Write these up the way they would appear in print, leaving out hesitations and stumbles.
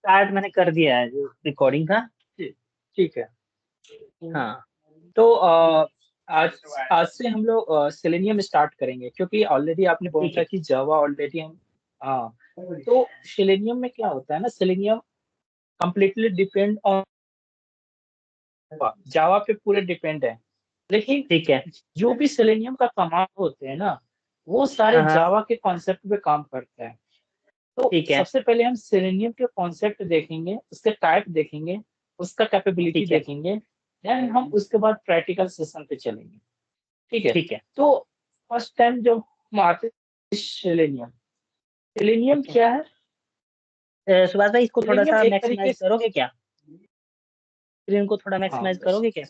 Start मैंने कर दिया है जो रिकॉर्डिंग था। ठीक है। हाँ तो आज आज से हम लोग सेलेनियम स्टार्ट करेंगे, क्योंकि ऑलरेडी आपने बोला ठीक था है। कि जावा ऑलरेडी हम। हाँ, तो सेलेनियम में क्या होता है ना, selenium completely depend on Java पे पूरे डिपेंड है। लेकिन ठीक है। जो भी सेलेनियम का कमांड होते हैं ना, वो सारे हाँ हाँ। जावा के कॉन्सेप्ट पे काम करता है। तो ठीक है। सबसे पहले हम सेलेनियम के कॉन्सेप्ट देखेंगे, उसके टाइप देखेंगे, उसका कैपेबिलिटी ठीक है। देखेंगे, देन हम उसके बाद प्रैक्टिकल सेशन पे चलेंगे। ठीक है। ठीक है। तो फर्स्ट टाइम जब हम आते हैं सेलेनियम, सेलेनियम क्या है? सुभाष भाई, इसको थोड़ा सेलेनियम सा एक तरीके मैक्सिमाइज से, करोगे क्या? स्क्रीन को थोड़ा हाँ, मैक्सिमाइज करोगे क्या?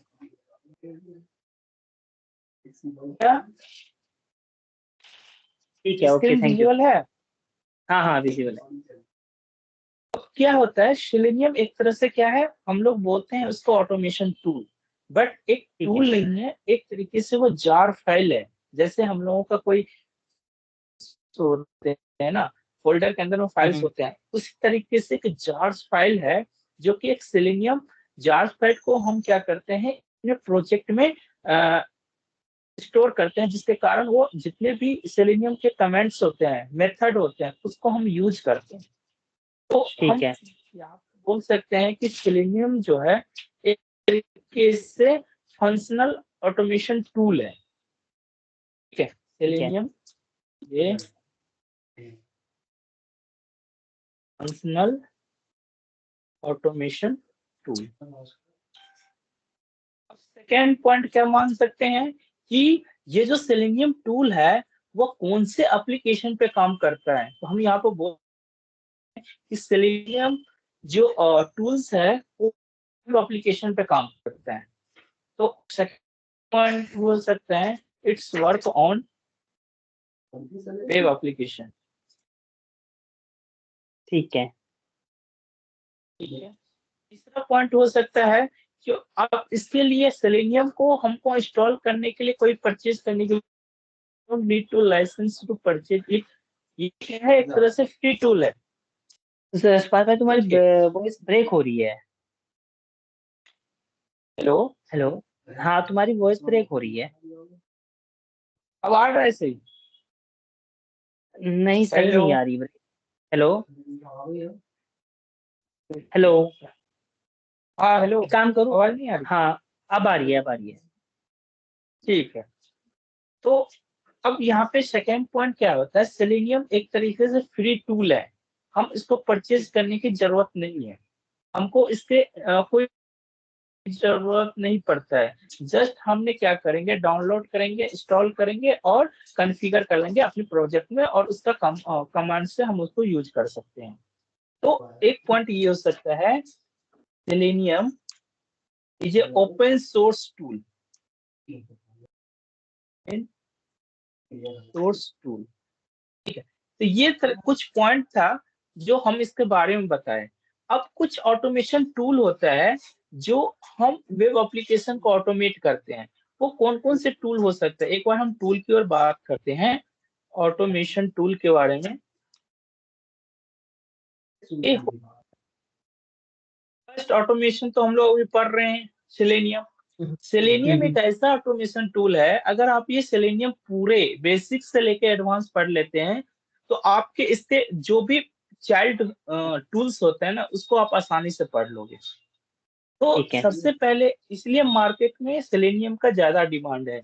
क्या ठीक है, okay, screen thank you. Visual है? हाँ हाँ, विजिबल है। क्या होता है सेलेनियम, एक तरह से क्या है, हम लोग बोलते हैं उसको ऑटोमेशन टूल, बट एक ठीक है। टूल नहीं है, एक तरीके से वो जार फाइल है। जैसे हम लोगों का कोई होते हैं ना, फोल्डर के अंदर में फाइल्स हम्म। होते हैं, उसी तरीके से एक जार्स फाइल है, जो कि एक सेलेनियम जार्स फाइल को हम क्या करते हैं अपने प्रोजेक्ट में स्टोर करते हैं, जिसके कारण वो जितने भी सेलेनियम के कमेंट्स होते हैं, मेथड होते हैं, उसको हम यूज करते हैं। तो ठीक हम है। यहाँ बोल सकते हैं कि सेलेनियम जो है एक तरीके से फंक्शनल ऑटोमेशन टूल है। ठीक है, ठीक है। सेलेनियम ये functional automation tool. Second point क्या मान सकते हैं कि ये जो सेलेनियम टूल है वो कौन से एप्लीकेशन पे काम करता है, तो हम यहाँ पर बोल कि सेलेनियम जो टूल्स है वो एप्लीकेशन पे काम करता है। तो सेकेंड पॉइंट बोल सकते हैं it's work on web application. ठीक है। ठीक है। तीसरा पॉइंट हो सकता है कि आप इसके लिए सेलेनियम को हमको इंस्टॉल करने के लिए कोई परचेज करने के लिए need to licence to purchase it. ये क्या है, एक तरह से फ्री टूल है। सुभाष भाई, तुम्हारी ठीक है। वॉइस ब्रेक हो रही है। Hello, hello. हाँ, तुम्हारी वॉइस ब्रेक हो रही है। अब आ रहा है सही? नहीं, सही हेलो, नहीं आ रही ब्रेक। हेलो। हेलो। हाँ हेलो, एक काम करो। आवाज नहीं आ रही? हाँ, अब आ रही है, अब आ रही है। ठीक है। तो अब यहाँ पे सेकेंड पॉइंट क्या होता है, सेलेनियम एक तरीके से फ्री टूल है, हम इसको परचेज करने की जरूरत नहीं है, हमको इसके कोई जरूरत नहीं पड़ता है। जस्ट हमने क्या करेंगे, डाउनलोड करेंगे, इंस्टॉल करेंगे और कॉन्फ़िगर कर लेंगे अपने प्रोजेक्ट में, और उसका कमांड से हम उसको यूज कर सकते हैं। तो एक पॉइंट ये हो सकता है, selenium is a open source tool, source tool. ठीक है। तो ये कुछ पॉइंट था जो हम इसके बारे में बताएं। अब कुछ ऑटोमेशन टूल होता है जो हम वेब एप्लीकेशन को ऑटोमेट करते हैं, वो कौन कौन से टूल हो सकते हैं, एक बार हम टूल की ओर बात करते हैं, ऑटोमेशन टूल के बारे में। फर्स्ट ऑटोमेशन तो हम लोग अभी पढ़ रहे हैं, सेलेनियम। सेलेनियम एक ऐसा ऑटोमेशन टूल है, अगर आप ये सेलेनियम पूरे बेसिक से लेके एडवांस पढ़ लेते हैं, तो आपके इसके जो भी चाइल्ड टूल्स होते हैं ना, उसको आप आसानी से पढ़ लोगे। तो ठीक है। सबसे पहले इसलिए मार्केट में सेलेनियम का ज्यादा डिमांड है,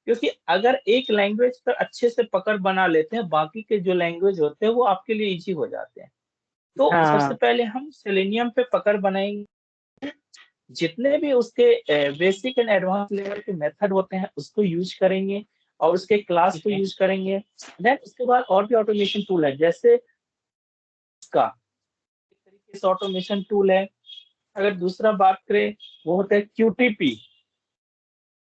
क्योंकि अगर एक लैंग्वेज पर अच्छे से पकड़ बना लेते हैं, बाकी के जो लैंग्वेज होते हैं वो आपके लिए इजी हो जाते हैं। तो सबसे हाँ। पहले हम सेलेनियम पे पकड़ बनाएंगे, जितने भी उसके बेसिक एंड एडवांस लेवल के मेथड होते हैं उसको यूज करेंगे, और उसके क्लास ठीक को है। यूज करेंगे। देन उसके बाद और भी ऑटोमेशन टूल है, जैसे इसका एक तरीके से ऑटोमेशन टूल है। अगर दूसरा बात करें, वो होता है क्यूटीपी।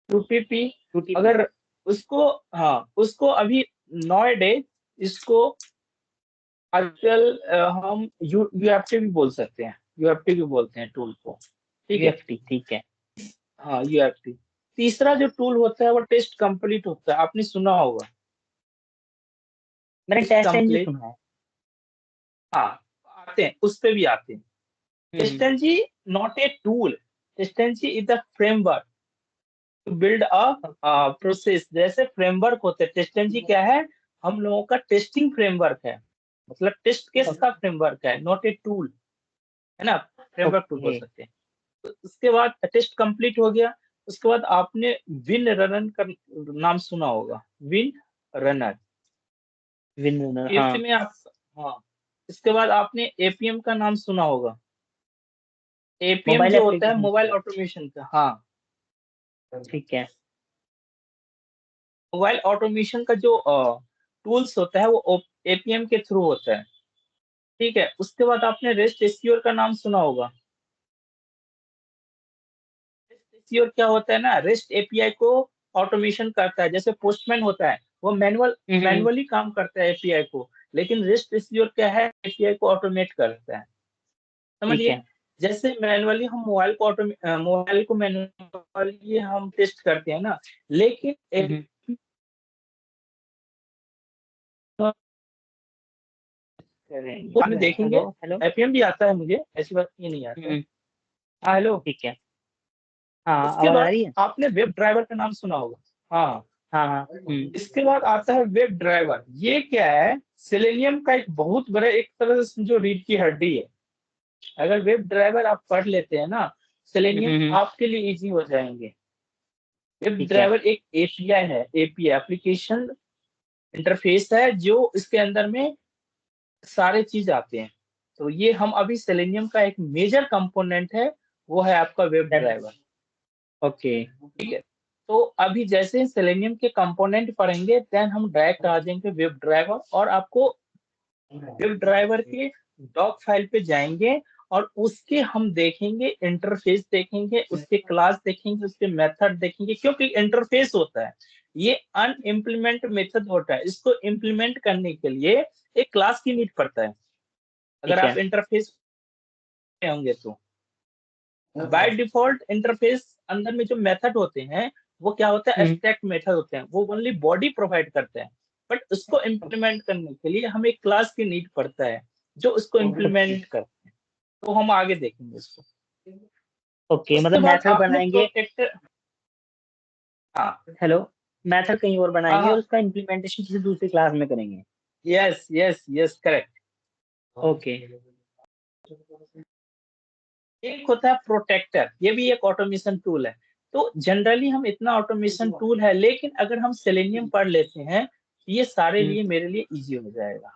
QTP UTP. अगर उसको, हाँ उसको अभी नॉय डेज इसको आजकल हम यूएफटी भी बोल सकते हैं, यूएफटी भी बोलते हैं टूल को। ठीक है। यूएफटी, ठीक है। हाँ यूएफटी। तीसरा जो टूल होता है वो टेस्ट कंप्लीट होता है, आपने सुना होगा, मैंने टेस्ट टेस्ट इंजन कंप्लीट। सुना है। हाँ, आते हैं, उस पे भी आते हैं। TestNG not a tool, TestNG is the framework to build a process. जैसे फ्रेमवर्क होते हैं, टेस्टेंजी क्या है, हम लोगों का टेस्टिंग फ्रेमवर्क है, मतलब टेस्ट केस का फ्रेमवर्क है, नॉट ए टूल, है ना, फ्रेमवर्क टूल बोल ओके सकते हैं। तो उसके बाद टेस्ट कंप्लीट हो गया, उसके बाद आपने विन रनर का नाम सुना होगा, विन रनर। विनर, हाँ। फिफ्थ में आप, हाँ, इसके बाद आपने एपीएम का नाम सुना होगा, एपीएम मोबाइल जो होता है एप्लीकेशन के मोबाइल लिए। ऑटोमेशन का, हाँ, ठीक है। मोबाइल ऑटोमेशन का जो टूल्स होता है वो एपीएम के थ्रू होता है। ठीक है, उसके बाद आपने रेस्ट एश्योर का नाम सुना होगा। रेस्ट एश्योर क्या होता है ना, रेस्ट एपीआई को ऑटोमेशन करता है, जैसे पोस्टमैन होता है वो हम्म। मैनुअली काम करता है एपीआई को, लेकिन रेस्ट एश्योर क्या है, एपीआई को ऑटोमेट करता है, ठीक समझिए। है। जैसे मैनुअली हम मोबाइल को मैनुअली हम टेस्ट करते हैं ना, लेकिन हम्म। आपने देखेंगे, हेलो हेलो। एपीएम भी आता है मुझे, ऐसी बात ये नहीं आता है। हम्म। हाँ, हेलो। ठीक है। हाँ, उसके आवाज आ बाद रही है। आपने वेब ड्राइवर का नाम सुना होगा, हाँ। हाँ हाँ। इसके बाद आता है वेब ड्राइवर, ये क्या है, सेलेनियम का एक बहुत बड़ा, एक तरह से समझो रीढ़ की हड्डी है। अगर वेब ड्राइवर आप पढ़ लेते हैं ना, सेलेनियम हम्म। आपके लिए इजी हो जाएंगे। वेब ठीक है। ड्राइवर एक एपीआई है, एपीआई एप्लीकेशन इंटरफेस है, जो इसके अंदर में सारे चीज आते हैं। तो ये हम अभी सेलेनियम का एक मेजर कंपोनेंट है, वो है आपका वेब ड्राइवर। ओके। ठीक है, तो अभी जैसे ही सेलेनियम के कंपोनेंट पढ़ेंगे, देन हम डायरेक्ट आ जाएंगे वेब ड्राइवर, और आपको वेब ड्राइवर के डॉक फाइल पे जाएंगे, और उसके हम देखेंगे इंटरफेस, देखेंगे उसके क्लास, देखेंगे उसके मेथड देखेंगे, क्योंकि इंटरफेस होता है, ये अनइम्प्लीमेंट मेथड होता है, इसको इम्प्लीमेंट करने के लिए एक क्लास की नीड पड़ता है, अगर ठीक आप है। इंटरफेस में होंगे तो। बाय डिफॉल्ट इंटरफेस अंदर में जो मेथड होते हैं, वो क्या होता है, हम्म। एब्स्ट्रैक्ट मेथड होते हैं, वो ओनली बॉडी प्रोवाइड करते हैं। बट उसको इम्प्लीमेंट करने के लिए हमें क्लास की नीड पड़ता है, जो उसको इम्प्लीमेंट करते हैं। तो हम आगे देखेंगे इसको। ओके, उसके मतलब बाद मेथड आपने बनाएंगे। प्रोटेक्टर, हाँ, हेलो। मेथड कहीं और हाँ, बनाएंगे और हाँ, उसका इम्प्लीमेंटेशन किसी दूसरी क्लास में करेंगे। Yes yes yes, correct. Okay. एक होता है प्रोटेक्टर, ये भी एक ऑटोमेशन टूल है। तो जनरली हम इतना ऑटोमेशन टूल है, लेकिन अगर हम सेलेनियम पढ़ लेते हैं, ये सारे लिए मेरे लिए इजी हो जाएगा।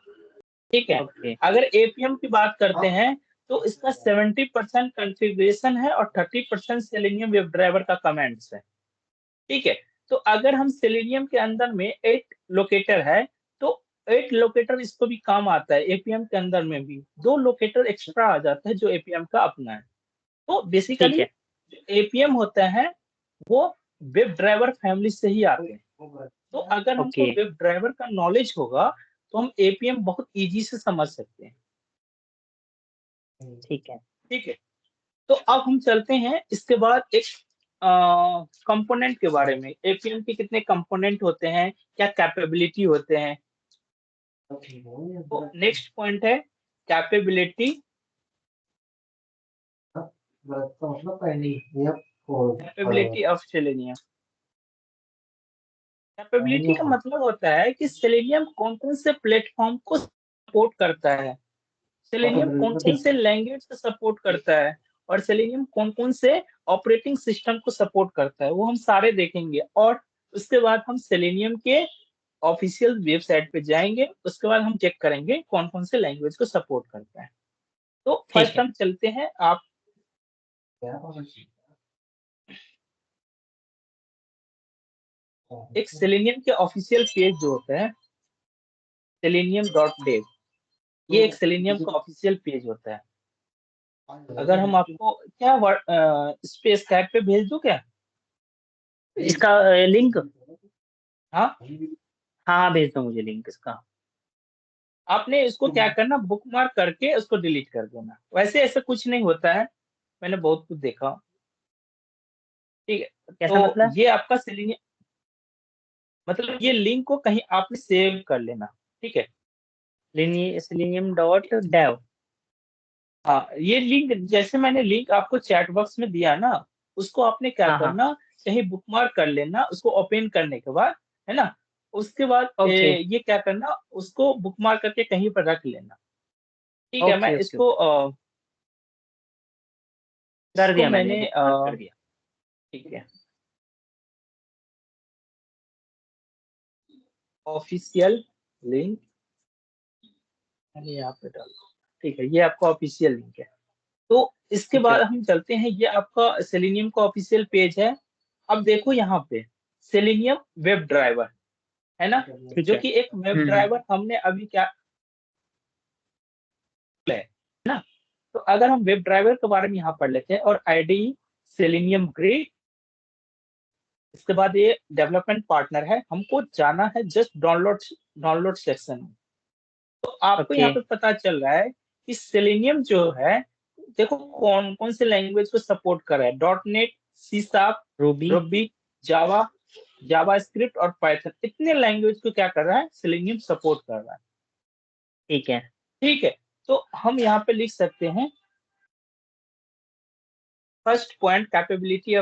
ठीक है, ओके। अगर एपीएम की बात करते हैं, तो इसका 70% कॉन्फ़िगरेशन है, और 30% सेलेनियम वेब ड्राइवर का कमेंट्स है। ठीक है, तो अगर हम सेलेनियम के अंदर में 8 लोकेटर है, तो 8 लोकेटर इसको भी काम आता है, एपीएम के अंदर में भी 2 लोकेटर एक्स्ट्रा आ जाता है, जो एपीएम का अपना है। तो ठीक बेसिकली है। जो एपीएम होता है, वो वेब ड्राइवर फैमिली से ही आते हैं। तो अगर हमको ओके। वेब ड्राइवर का नॉलेज होगा, तो हम एपीएम बहुत इजी से समझ सकते हैं। ठीक है। ठीक है, तो अब हम चलते हैं इसके बाद एक कंपोनेंट के बारे में, एपीएम के कितने कंपोनेंट होते हैं, क्या कैपेबिलिटी होते हैं। तो नेक्स्ट पॉइंट है capability, capability of selenium. Capability का मतलब होता है कि सेलेनियम कौन कौन से प्लेटफॉर्म को सपोर्ट करता है, सेलेनियम कौन कौन ठीक से लैंग्वेज को सपोर्ट करता है, और सेलेनियम कौन कौन से ऑपरेटिंग सिस्टम को सपोर्ट करता है, वो हम सारे देखेंगे। और उसके बाद हम सेलेनियम के ऑफिशियल वेबसाइट पे जाएंगे, उसके बाद हम चेक करेंगे कौन कौन से लैंग्वेज को सपोर्ट करता है। तो ठीक फर्स्ट है। हम चलते हैं, आप एक सेलेनियम के ऑफिशियल पेज जो होता है, selenium.dev, ये एक सेलेनियम का ऑफिशियल पेज होता है। अगर हम आपको क्या इस पे स्काइप पे भेज दूं क्या? इसका लिंक। हाँ, हाँ हाँ, भेज दो मुझे लिंक इसका। आपने इसको क्या करना, बुकमार्क करके उसको डिलीट कर देना, वैसे ऐसा कुछ नहीं होता है, मैंने बहुत कुछ देखा। ठीक है, कैसा तो मतलब? ये आपका सेलेनियम, मतलब ये लिंक को कहीं आपने सेव कर लेना। ठीक है, सेलेनियम डॉट डेव। हाँ, ये लिंक जैसे मैंने लिंक आपको चैट बॉक्स में दिया ना, उसको आपने क्या हाँ हाँ करना, कहीं बुकमार्क कर लेना उसको ओपन करने के बाद, है ना। उसके बाद ओके ये क्या करना, उसको बुकमार्क करके कहीं पर रख लेना। ठीक है, मैं ओके ओके इसको ओके कर इसको दिया मैंने मैंने बुकमार्क कर दिया। ठीक है, ऑफिशियल लिंक मैंने यहाँ पे डाल दिया। ठीक है, ये आपका ऑफिशियल लिंक है। तो इसके ओके बाद ओके हम चलते हैं, ये आपका सेलेनियम का ऑफिशियल पेज है। अब देखो यहाँ पे सेलेनियम वेब ड्राइवर, है ना, ठीक जो है। कि एक वेब ड्राइवर हमने अभी क्या है ना। तो अगर हम वेब ड्राइवर के बारे में यहाँ पढ़ लेते हैं, और आईडी सेलेनियम ग्रिड, इसके बाद ये डेवलपमेंट पार्टनर है, हमको जाना है जस्ट डाउनलोड सेक्शन में। तो आपको ओके यहाँ पे पता चल रहा है कि सेलेनियम जो है, देखो कौन कौन से लैंग्वेज को सपोर्ट कर रहा है, dot net, C sharp, Ruby Ruby, Java, JavaScript और पाइथन, इतने लैंग्वेज को क्या कर रहा है, सेलेनियम सपोर्ट कर रहा है। ठीक है। ठीक है, तो हम यहाँ पे लिख सकते हैं, first point capability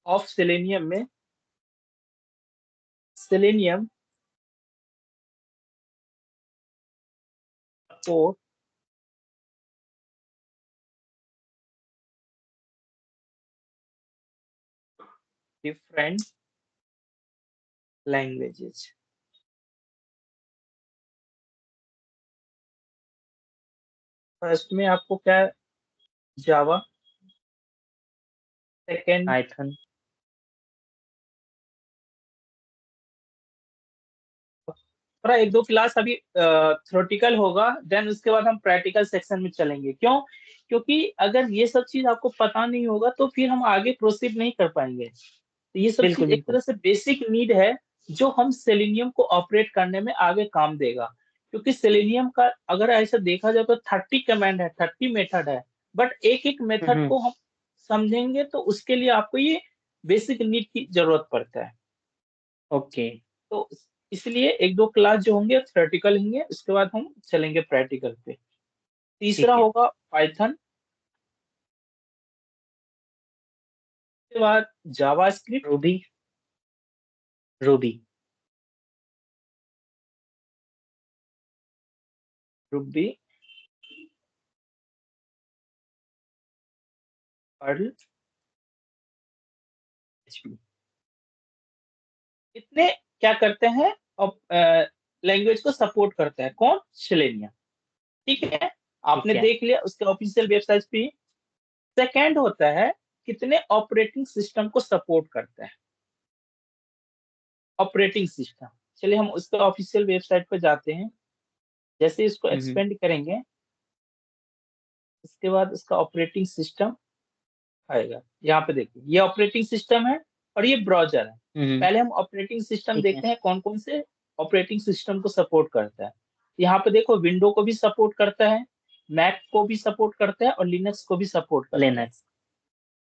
of Selenium में, Selenium support different languages. First में आपको क्या, जावा, सेकेंड पाइथन। थोड़ा एक दो क्लास अभी थ्योरेटिकल होगा, देन उसके बाद हम प्रैक्टिकल सेक्शन में चलेंगे। क्यों? क्योंकि अगर ये सब चीज आपको पता नहीं होगा तो फिर हम आगे प्रोसीड नहीं कर पाएंगे। तो ये सब बिल्कुल चीज एक बिल्कुल। तरह से बेसिक नीड है, जो हम सेलेनियम को ऑपरेट करने में आगे काम देगा। क्योंकि सेलेनियम का अगर ऐसा देखा जाए तो 30 कमांड है, 30 मेथड है, बट एक एक मेथड हम्म। को हम समझेंगे तो उसके लिए आपको ये बेसिक नीड की जरूरत पड़ता है। ओके तो इसलिए एक दो क्लास जो होंगे थ्योरेटिकल होंगे, उसके बाद हम चलेंगे प्रैक्टिकल पे। तीसरा ठीक है। होगा पाइथन, उसके बाद JavaScript, Ruby Ruby Ruby, Perl, HP, इतने क्या करते हैं, लैंग्वेज को सपोर्ट करता है कौन, सेलेनियम। ठीक है, ठीक आपने है। देख लिया उसके ऑफिशियल वेबसाइट पे। सेकेंड होता है कितने ऑपरेटिंग सिस्टम को सपोर्ट करता है, ऑपरेटिंग सिस्टम। चलिए हम उसके ऑफिशियल वेबसाइट पर जाते हैं, जैसे इसको हम्म। एक्सपेंड करेंगे, इसके बाद उसका ऑपरेटिंग सिस्टम आएगा। यहाँ पे देखिए ये ऑपरेटिंग सिस्टम है और ये ब्राउजर है। हम्म। पहले हम ऑपरेटिंग सिस्टम ठीक है। देखते हैं कौन कौन से ऑपरेटिंग सिस्टम को सपोर्ट करता है। यहाँ पे देखो विंडो को भी सपोर्ट करता है, मैक को भी सपोर्ट करता है और लिनक्स को भी सपोर्ट करता है। लिनक्स।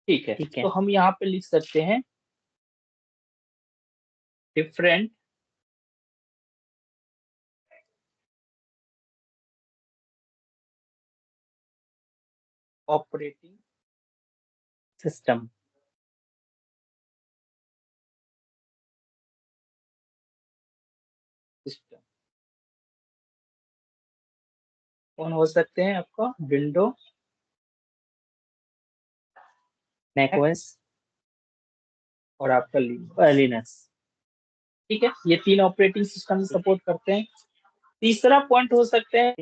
ठीक है, ठीक तो है। हम यहाँ पे लिख सकते हैं डिफरेंट ऑपरेटिंग सिस्टम। सिस्टम कौन हो सकते हैं, आपका विंडो, मैक मैकओएस। और आपका लिनक्स। लिनक्स। ठीक है, ये तीन ऑपरेटिंग सिस्टम सपोर्ट करते हैं। तीसरा पॉइंट हो सकता है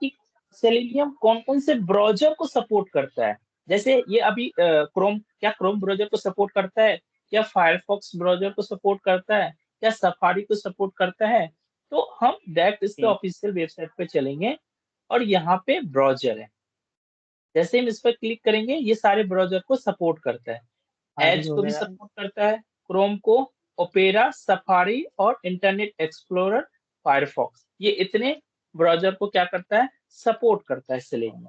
कि सेलेनियम कौन कौन से ब्राउजर को सपोर्ट करता है। जैसे ये अभी क्रोम, क्या क्रोम ब्राउजर को सपोर्ट करता है, क्या फायरफॉक्स ब्राउजर को सपोर्ट करता है, क्या सफारी को सपोर्ट करता है। तो हम डायरेक्ट इसके ठीक। ऑफिशियल वेबसाइट पे चलेंगे और यहाँ पे ब्राउजर है, जैसे हम इस पर क्लिक करेंगे ये सारे ब्राउजर को सपोर्ट करता है। आदि एज हो को भी गया। सपोर्ट करता है, क्रोम को, ओपेरा, सफारी और इंटरनेट एक्सप्लोरर, फायरफॉक्स, ये इतने ब्राउजर को क्या करता है, सपोर्ट करता है सेलेनियम।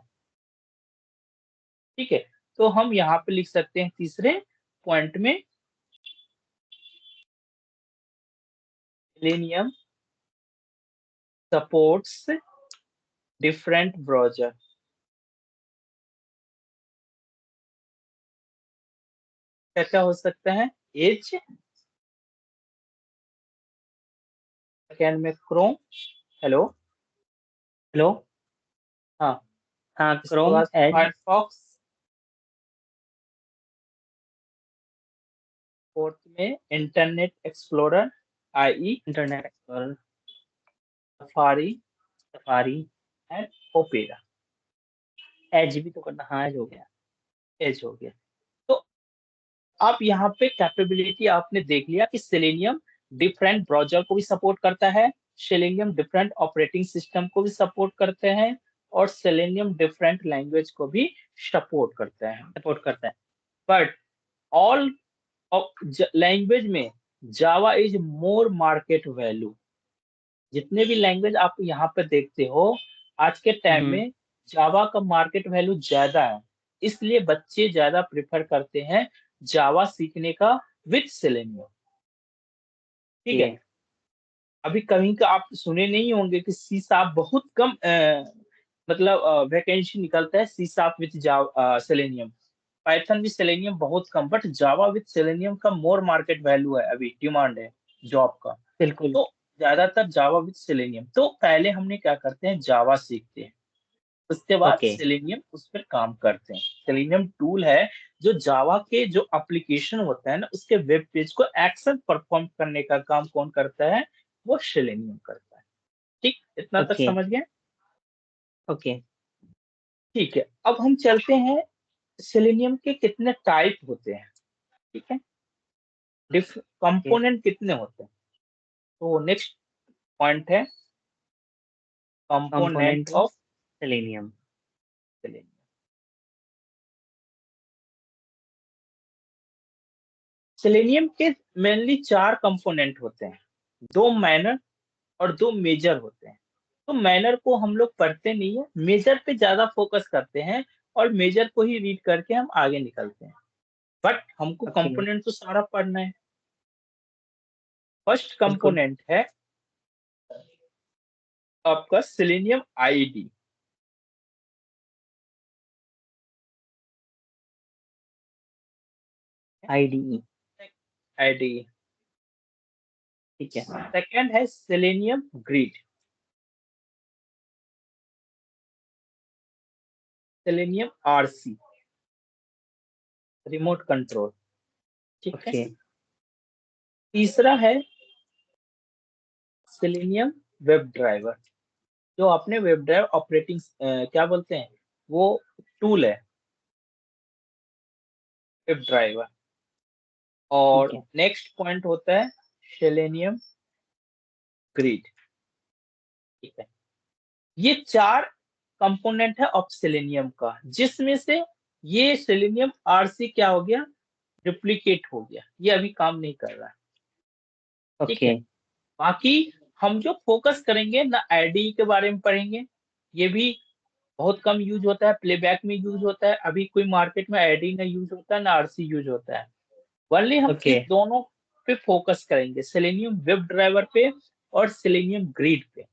ठीक है, तो हम यहाँ पे लिख सकते हैं तीसरे पॉइंट में, सेलेनियम सपोर्ट्स डिफरेंट ब्राउजर। क्या क्या हो सकता है? एज, सेकेंड में क्रोम, हेलो हेलो। हाँ, हाँ, इसके क्रोम, बाद एज, फायरफॉक्स, फोर्थ में Internet Explorer, I, Internet Explorer, Safari Safari, and Opera. Edge भी तो करना, हाँ एज हो गया। एज हो गया। तो आप यहाँ पे कैपेबिलिटी आपने देख लिया कि सेलेनियम डिफरेंट ब्राउजर को भी सपोर्ट करता है, सेलेनियम डिफरेंट ऑपरेटिंग सिस्टम को भी सपोर्ट करते हैं, और सेलेनियम डिफरेंट लैंग्वेज को भी सपोर्ट करते हैं। सपोर्ट करता है। बट ऑल लैंग्वेज में Java is more market value. जितने भी लैंग्वेज आप यहाँ पे देखते हो आज के टाइम हम्म। में, जावा का मार्केट वैल्यू ज्यादा है, इसलिए बच्चे ज्यादा प्रेफर करते हैं जावा सीखने का विथ सेलेनियम। ठीक ओके। है। अभी कहीं का आप सुने नहीं होंगे कि सी शार्प बहुत कम मतलब वैकेंसी निकलता है C sharp with Java Selenium. Python with Selenium बहुत कम, बट जावा विथ सेलेनियम का मोर मार्केट वैल्यू है, अभी डिमांड है जॉब का। बिल्कुल। तो ज्यादातर जावा विथ सेलेनियम। तो पहले हमने क्या करते हैं, जावा सीखते हैं, उसके बाद ओके। सेलेनियम उस पर काम करते हैं। सेलेनियम टूल है जो जावा के जो एप्लीकेशन होता है ना, उसके वेब पेज को एक्शन परफॉर्म करने का काम कौन करता है? वो सेलेनियम करता है। ठीक, इतना तक ओके। समझ गए? ओके। ठीक है, अब हम चलते हैं सेलेनियम के कितने टाइप होते हैं। ठीक है, ओके। कंपोनेंट कितने होते हैं। तो नेक्स्ट पॉइंट है component component of of selenium. Selenium. Selenium के मेनली चार कंपोनेंट होते हैं, दो माइनर और दो मेजर होते हैं। तो माइनर को हम लोग पढ़ते नहीं है, मेजर पे ज्यादा फोकस करते हैं, और मेजर को ही रीड करके हम आगे निकलते हैं। बट हमको ओके। कंपोनेंट तो सारा पढ़ना है। फर्स्ट बिल्कुल। कंपोनेंट है आपका सेलेनियम आईडी। आईडीई। आईडी। ठीक है। सेकंड है selenium grid, selenium RC, remote control. ठीक है। ओके। तीसरा है सेलेनियम वेब ड्राइवर, जो अपने वेब ड्राइव ऑपरेटिंग क्या बोलते हैं, वो टूल है वेब ड्राइवर। ठीक और है। नेक्स्ट पॉइंट होता है सेलेनियम ग्रिड। ठीक है। ये चार कंपोनेंट है ऑफ सेलेनियम का, जिसमें से ये सेलेनियम आरसी क्या हो गया, डुप्लीकेट हो गया, ये अभी काम नहीं कर रहा है। ठीक ओके। है। बाकी हम जो फोकस करेंगे ना, आईडी के बारे में पढ़ेंगे, ये भी बहुत कम यूज होता है, प्लेबैक में यूज होता है। अभी कोई मार्केट में आईडी ना यूज होता है ना आरसी यूज होता है। वनली हम ओके। इस दोनों पे फोकस करेंगे, सेलेनियम वेब ड्राइवर पे और सेलेनियम ग्रिड पे।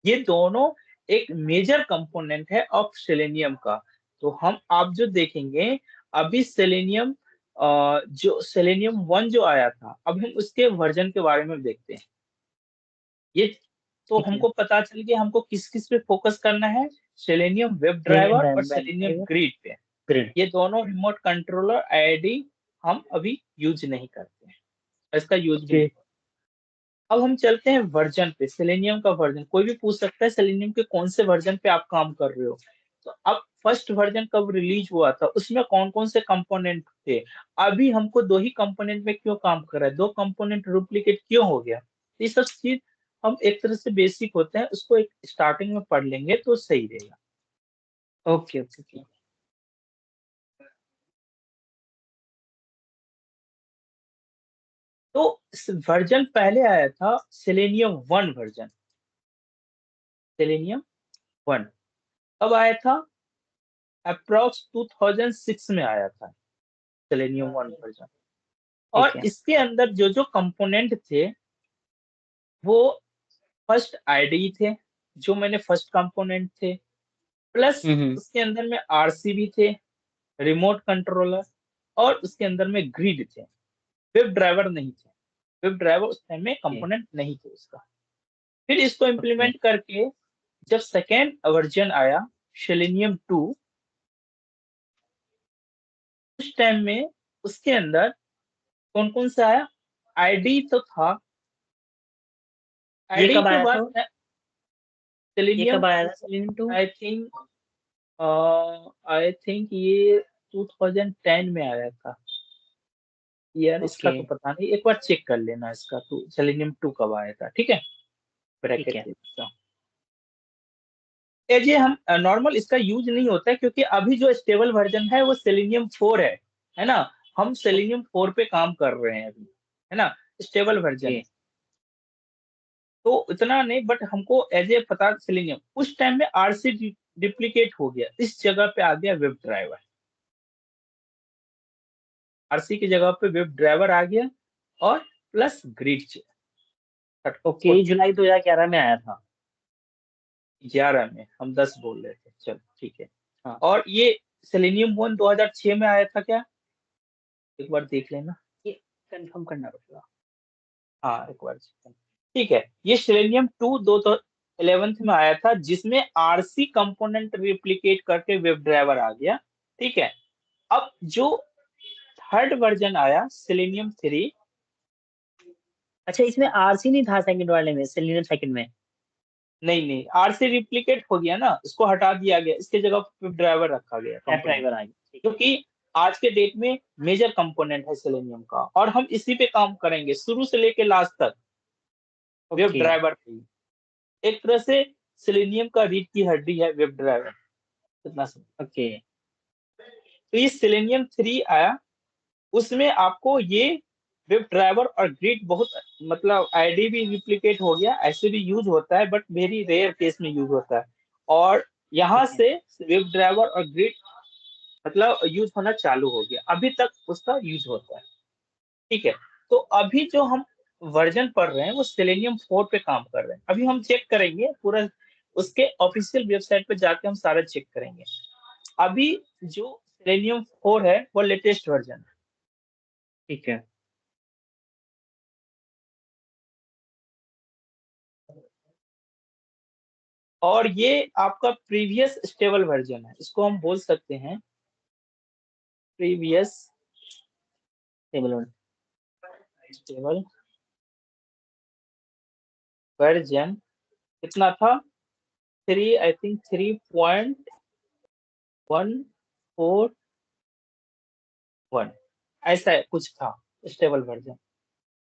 ये दोनों एक मेजर कंपोनेंट है ऑफ सेलेनियम का। तो हम आप जो देखेंगे अभी सेलेनियम जो सेलेनियम 1 जो आया था, अब हम उसके वर्जन के बारे में देखते हैं। ये तो ठीक है। हमको पता चल गया हमको किस किस पे फोकस करना है, सेलेनियम वेब सेलेनियम ड्राइवर और वेब सेलेनियम ड्राइवर, ग्रिड पे। ग्रिड। ये दोनों रिमोट कंट्रोलर आईडी हम अभी यूज नहीं करते हैं, इसका यूज भी ओके। नहीं। अब हम चलते हैं वर्जन पे, सेलेनियम का वर्जन। कोई भी पूछ सकता है सेलेनियम के कौन से वर्जन पे आप काम कर रहे हो। तो अब फर्स्ट वर्जन कब रिलीज हुआ था, उसमें कौन कौन से कंपोनेंट थे। अभी हमको दो ही कंपोनेंट में क्यों काम कर रहा है, दो कंपोनेंट डुप्लीकेट क्यों हो गया, ये सब चीज हम एक तरह से बेसिक होते हैं, उसको एक स्टार्टिंग में पढ़ लेंगे तो सही रहेगा। ओके। ओके। ओके। तो वर्जन पहले आया था सेलेनियम 1 वर्जन, सेलेनियम 1 कब आया था, अप्रोक्स 2006 में आया था सेलेनियम 1 वर्जन। ठीक और है। इसके अंदर जो जो कंपोनेंट थे वो फर्स्ट आईडी थे, जो मैंने फर्स्ट कंपोनेंट थे, प्लस हम्म। उसके अंदर में आरसी भी थे, रिमोट कंट्रोलर, और उसके अंदर में ग्रिड थे, वेब ड्राइवर नहीं थे। वेब ड्राइवर उस टाइम में कंपोनेंट नहीं थे उसका। फिर इसको इम्प्लीमेंट करके जब सेकेंड वर्जन आया सेलेनियम 2, उस टाइम में उसके अंदर कौन कौन सा आया, आईडी तो था। ये आईडी कब के आया था? बाद ये सेलेनियम कब आया था सेलेनियम 2? आई थिंक ये 2010 में आया था यार, इसका ओके, तो पता नहीं, एक बार चेक कर लेना इसका, तो सेलेनियम 2 कब आया था, ठीक है। ठीक ब्रैकेट है। दे देता हूँ। ये हम नॉर्मल इसका यूज नहीं होता है, क्योंकि अभी जो स्टेबल वर्जन है वो सेलेनियम 4 है ना। हम सेलेनियम 4 पे काम कर रहे हैं अभी, है ना, स्टेबल वर्जन ओके, है। तो इतना नहीं, बट हमको एज ए पता सेलेनियम उस टाइम में आरसी डिप्लीकेट हो गया, इस जगह पे आ गया वेब ड्राइवर। आरसी की जगह पे वेब ड्राइवर आ गया और प्लस ग्रिड ओके, जुलाई 2011 में आया था। 11 में, हम 10 बोल रहे थे, चलो ठीक है। हाँ, और ये सेलेनियम 1 2006 में आया था क्या, एक बार देख लेना। ये कंफर्म करना पड़ेगा। हाँ एक बार ठीक है। ये सेलेनियम 2 दो तो 11th में आया था, जिसमें आरसी कंपोनेंट रिप्लिकेट करके वेब ड्राइवर आ गया, ठीक है। अब जो थर्ड वर्जन आया सेलेनियम 3, अच्छा, इसमें आरसी नहीं था सेकंड वाले में, सेलेनियम सेकंड में? नहीं नहीं, आरसी रिप्लिकेट हो गया ना, इसको हटा दिया गया, इसके जगह वेब ड्राइवर रखा गया एप कंपोनेंट, ड्राइवर आ गया, ठीक है। क्योंकि आज के डेट में मेजर कंपोनेंट है सेलेनियम का, और हम इसी पे काम करेंगे शुरू से लेके लास्ट तक, वेब ओके, ड्राइवर पे ही। एक तरह से सेलेनियम का रीढ़ की हड्डी है वेब ड्राइवर, कितना समझ। ओके, तो ये सेलेनियम 3 आया, उसमें आपको ये वेब ड्राइवर और ग्रिड बहुत, मतलब आईडी भी रिप्लिकेट हो गया, ऐसे भी यूज होता है बट वेरी रेयर केस में यूज होता है। और यहाँ ठीक है। से वेब ड्राइवर और ग्रिड मतलब यूज होना चालू हो गया, अभी तक उसका यूज होता है, ठीक है। तो अभी जो हम वर्जन पढ़ रहे हैं वो सेलेनियम 4 पे काम कर रहे हैं, अभी हम चेक करेंगे पूरा, उसके ऑफिशियल वेबसाइट पे जाके हम सारा चेक करेंगे। अभी जो सेलेनियम 4 है वो लेटेस्ट वर्जन है। ठीक है। और ये आपका प्रीवियस स्टेबल वर्जन है, इसको हम बोल सकते हैं previous table one. Stable version. कितना था, 3, आई थिंक 3.141 ऐसा कुछ था स्टेबल वर्जन।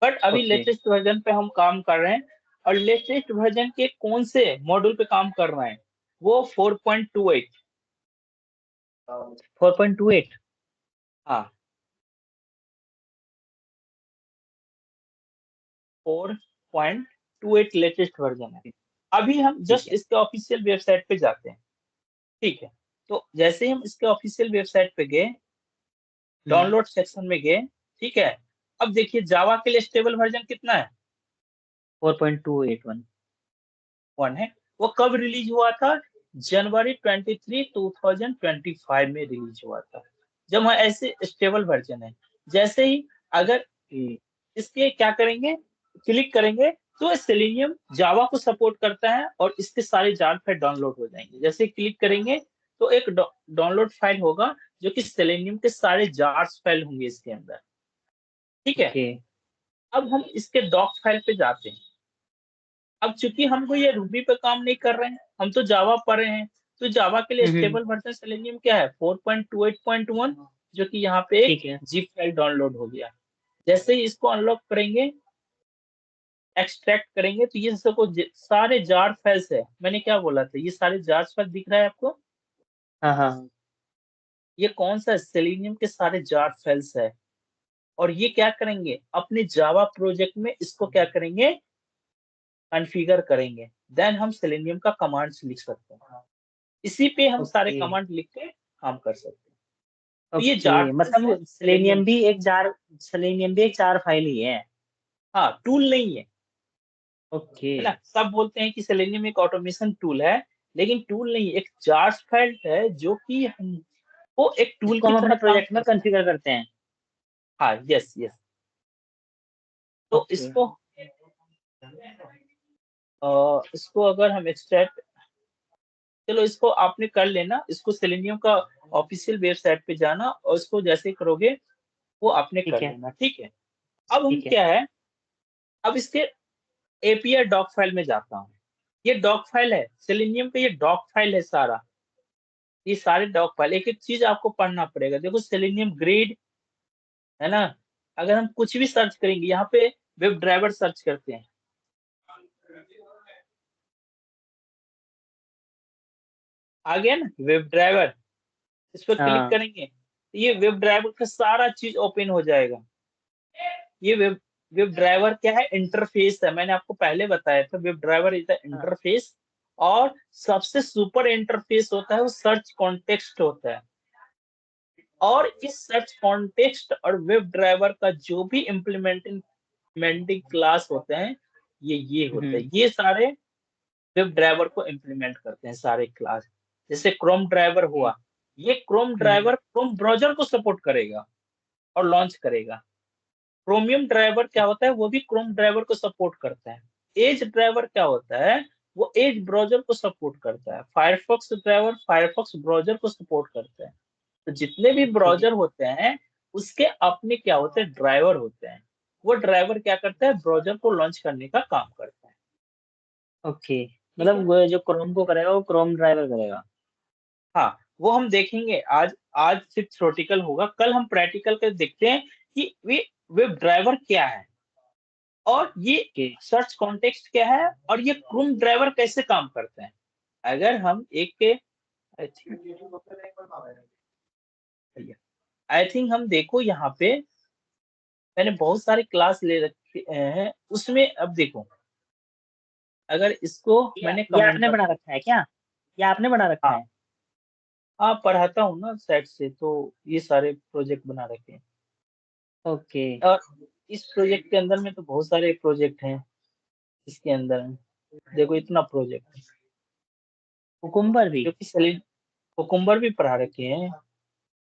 बट अभी ओके, लेटेस्ट वर्जन पे हम काम कर रहे हैं, और लेटेस्ट वर्जन के कौन से मॉड्यूल पे काम कर रहे हैं, वो 4.28। 4.28। हाँ 4.28 लेटेस्ट वर्जन है। अभी हम ठीक जस्ट है। इसके ऑफिशियल वेबसाइट पे जाते हैं, ठीक है। तो जैसे ही हम इसके ऑफिशियल वेबसाइट पे गए, हम्म। डाउनलोड सेक्शन में गए, ठीक है। अब देखिए जावा के लिए स्टेबल वर्जन कितना है, 4.281। 1 है। वो कब रिलीज हुआ था, जनवरी 23 2025 में रिलीज हुआ था। जब हम ऐसे स्टेबल वर्जन है, जैसे ही अगर इसके क्या करेंगे, क्लिक करेंगे, तो सेलेनियम जावा को सपोर्ट करता है और इसके सारे जार फाइल डाउनलोड हो जाएंगे। जैसे क्लिक करेंगे तो एक डाउनलोड फाइल होगा, जो कि सेलेनियम के सारे जार्स फाइल होंगे इसके अंदर, ठीक है। ओके। अब हम इसके डॉक फाइल पे जाते हैं। अब चूंकि हमको ये रूबी पे काम नहीं कर रहे हैं, हम तो जावा पढ़ रहे हैं, तो जावा के लिए हम्म। स्टेबल वर्जन सेलेनियम क्या है, 4.28.1, जो कि यहाँ पे एक ठीक है। जिप फाइल डाउनलोड हो गया। जैसे ही इसको अनलॉक करेंगे, एक्सट्रैक्ट करेंगे, तो ये सबको सारे जार फाइल्स है, मैंने क्या बोला था, ये सारे जार फाइल दिख रहा है आपको, हाँ हाँ। ये कौन सा सेलेनियम के सारे जार फाइल्स है। और ये क्या करेंगे, अपने जावा प्रोजेक्ट में इसको क्या करेंगे, कॉन्फ़िगर करेंगे, देन हम सेलेनियम का कमांड्स लिख सकते हैं, इसी पे हम सारे ओके, कमांड लिख के काम कर सकते हैं। तो ये जार ओके, फाइल्स है मतलब सेलेनियम। सेलेनियम भी एक जार फाइल ही है। हाँ टूल नहीं है, ओके। है ना। सब बोलते हैं कि सेलेनियम एक ऑटोमेशन टूल है, लेकिन टूल नहीं, एक जार फाइल है, जो कि हम वो एक टूल इसको की हम तरह अपने काम प्रोजेक्ट में करता है। कॉन्फ़िगर करते हैं। हाँ, यस, यस। तो ओके। इसको अगर हम एक्सट्रैक्ट, चलो इसको आपने कर लेना, इसको सेलेनियम का ऑफिशियल वेबसाइट पे जाना और इसको जैसे ही करोगे वो आपने ठीक कर है, लेना, ठीक है। अब हम ठीक है। क्या है, अब इसके एपीआई डॉक फाइल में जाता हूँ। ये डॉक फाइल है, सेलेनियम का ये डॉक फाइल है सारा। ये सारे डॉक फाइल, एक-एक चीज़ आपको पढ़ना पड़ेगा। देखो सेलेनियम ग्रिड, है ना? अगर हम कुछ भी सर्च करेंगे, यहाँ पे वेब ड्राइवर सर्च करते हैं। आ गया ना वेब ड्राइवर, इस पर क्लिक हाँ, करेंगे, तो ये वेब ड्राइवर का सारा चीज़ ओपन हो जाएगा। ये वेब वेब ड्राइवर क्या है, इंटरफेस है। मैंने आपको पहले बताया था वेब ड्राइवर इज द हाँ, इंटरफेस। और सबसे सुपर इंटरफेस होता है वो सर्च कॉन्टेक्स्ट होता है। और इस सर्च कॉन्टेक्स्ट और वेब ड्राइवर का जो भी इम्प्लीमेंटिंग क्लास होते हैं, ये होते हुँ, हैं। ये सारे वेब ड्राइवर को इम्प्लीमेंट करते हैं सारे क्लास। जैसे क्रोम ड्राइवर ओके। हुआ, ये क्रोम हुँ, ड्राइवर क्रोम ब्राउज़र को सपोर्ट करेगा और लॉन्च करेगा। क्रोमियम ड्राइवर क्या होता है, वो भी क्रोम ड्राइवर को सपोर्ट करता है। एज ड्राइवर क्या होता है, वो एज ब्राउज़र को सपोर्ट करता है। फायरफॉक्स ड्राइवर फायरफॉक्स ब्राउज़र को सपोर्ट करता है। तो जितने भी ओके, ब्राउज़र होते हैं, उसके अपने क्या होते हैं, ड्राइवर होते हैं। वो ड्राइवर क्या करता है, ब्राउज़र को लॉन्च करने का काम करता है। ओके। ठीक है? मतलब वो जो क्रोम को करेगा, वो क्रोम ड्राइवर करेगा। हाँ, वो हम देखेंगे आज। आज सिर्फ थ्योरेटिकल होगा, कल हम प्रैक्टिकल करके देखते हैं कि वे वेब ड्राइवर क्या है और ये ओके, सर्च कॉन्टेक्स्ट क्या है और ये क्रोम ड्राइवर कैसे काम करते हैं। अगर हम एक के आई थिंक हम देखो यहाँ पे मैंने बहुत सारे क्लास ले रखे हैं, उसमें अब देखो अगर इसको मैंने ये कमेंट आपने कर, बना रखा है क्या? ये आपने बना रखा हाँ, है? हाँ, पढ़ाता हूँ ना सेट से, तो ये सारे प्रोजेक्ट बना रखे हैं। ओके। और इस प्रोजेक्ट के अंदर में तो बहुत सारे प्रोजेक्ट हैं इसके अंदर में। देखो इतना प्रोजेक्ट है, कुकुम्बर भी? जो कि कुकुम्बर भी पढ़ा रखे हैं।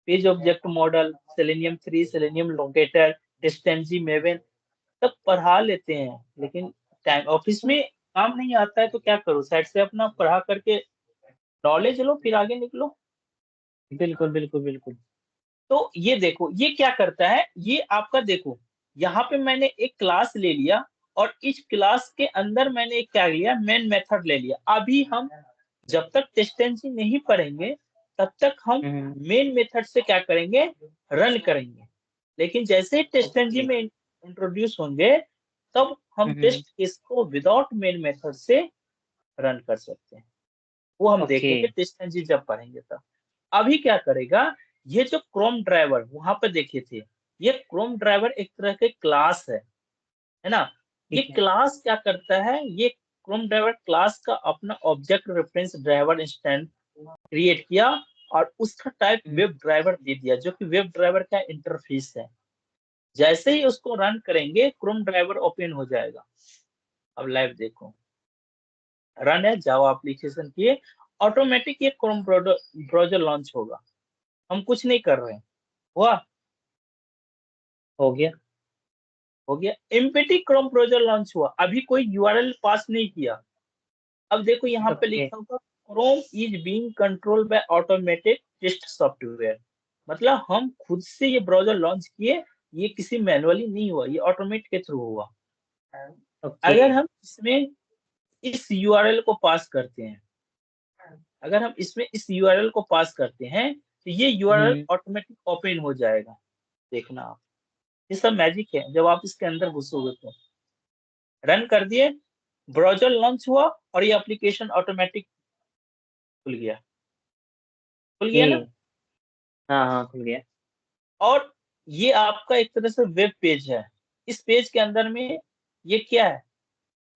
Page object model, Selenium 3, Selenium locator, TestNG, Maven, सब पढ़ा लेते हैं। लेकिन टाइम ऑफिस में काम नहीं आता है तो क्या करूँ, साइड से अपना पढ़ा करके नॉलेज लो फिर आगे निकलो। बिल्कुल, बिल्कुल, बिल्कुल। तो ये देखो ये क्या करता है, ये आपका देखो यहाँ पे मैंने एक क्लास ले लिया और इस क्लास के अंदर मैंने एक क्या लिया, मेन मेथड ले लिया। अभी हम जब तक टेस्टेंसी नहीं पढ़ेंगे तब तक हम हुँ, हुँ। मेन मेथड से क्या करेंगे, रन करेंगे। लेकिन जैसे ही टेस्टेंजी ओके। में इंट्रोड्यूस होंगे तब हम हुँ, हुँ। टेस्ट केस को विदाउट मेन मेथड से रन कर सकते हैं। वो हम ओके। देखेंगे टेस्टेंजी जब पढ़ेंगे तब। अभी क्या करेगा, ये जो क्रोम ड्राइवर वहां पर देखे थे, ये क्रोम ड्राइवर एक तरह के क्लास है ना? ये ठीक है। क्लास क्या करता है, ये क्रोम ड्राइवर क्लास का अपना object reference driver instance create किया और उसका टाइप हुँ, वेब ड्राइवर दे दिया, जो कि वेब ड्राइवर का इंटरफेस है। जैसे ही उसको रन करेंगे क्रोम ड्राइवर ओपन हो जाएगा। अब लाइव देखो, रन है जावा एप्लीकेशन की, ऑटोमेटिक ये क्रोम ब्राउज़र लॉन्च होगा। हम कुछ नहीं कर रहे हैं। हुआ? हो गया। हो गया। एम्पटी क्रोम ब्राउज़र लॉन्च हुआ। अभी कोई यूआरएल पास नहीं किया। अब देखो यहाँ पे ओके। लिखा होगा Chrome is being controlled by automated test software. मतलब हम खुद से ये ब्राउज़र लॉन्च किए, ये किसी मैनुअली नहीं हुआ, ये ऑटोमेट के थ्रू हुआ। ओके। अगर हम इसमें इस यूआरएल को पास करते हैं, अगर हम इसमें इस यूआरएल को पास करते हैं, तो ये यूआरएल हुँ। ऑटोमेटिक ओपन हो जाएगा। देखना आप, ये सब मैजिक है। जब आप इसके अंदर घुसोगे तो रन कर दिए, ब्राउज़र लॉन्च हुआ और ये एप्लीकेशन ऑटोमेटिक खुल गया। खुल ओके। गया ना? हाँ, हाँ, खुल गया। और ये आपका एक तरह से वेब पेज है। इस पेज के अंदर में ये क्या है?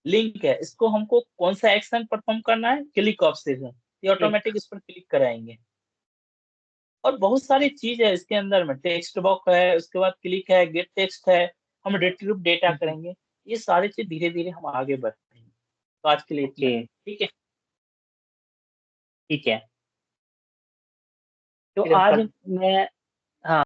लिंक है। इसको हमको कौन-सा एक्शन परफ़ॉर्म करना है? Click option. ये क्लिक। ऑटोमेटिक इस पर क्लिक कराएँगे। और बहुत सारी चीज़ है इसके अंदर में, टेक्स्ट बॉक्स है, उसके बाद क्लिक है, गेट टेक्स्ट है, हम रिट्रीव डेटा हुँ, हुँ। करेंगे। ये सारी चीज़ धीरे-धीरे हम आगे बढ़ेंगे। तो आज के लिए इतना ओके, ही। ठीक है? ठीक है। तो फिर हम आज कल मैं हाँ।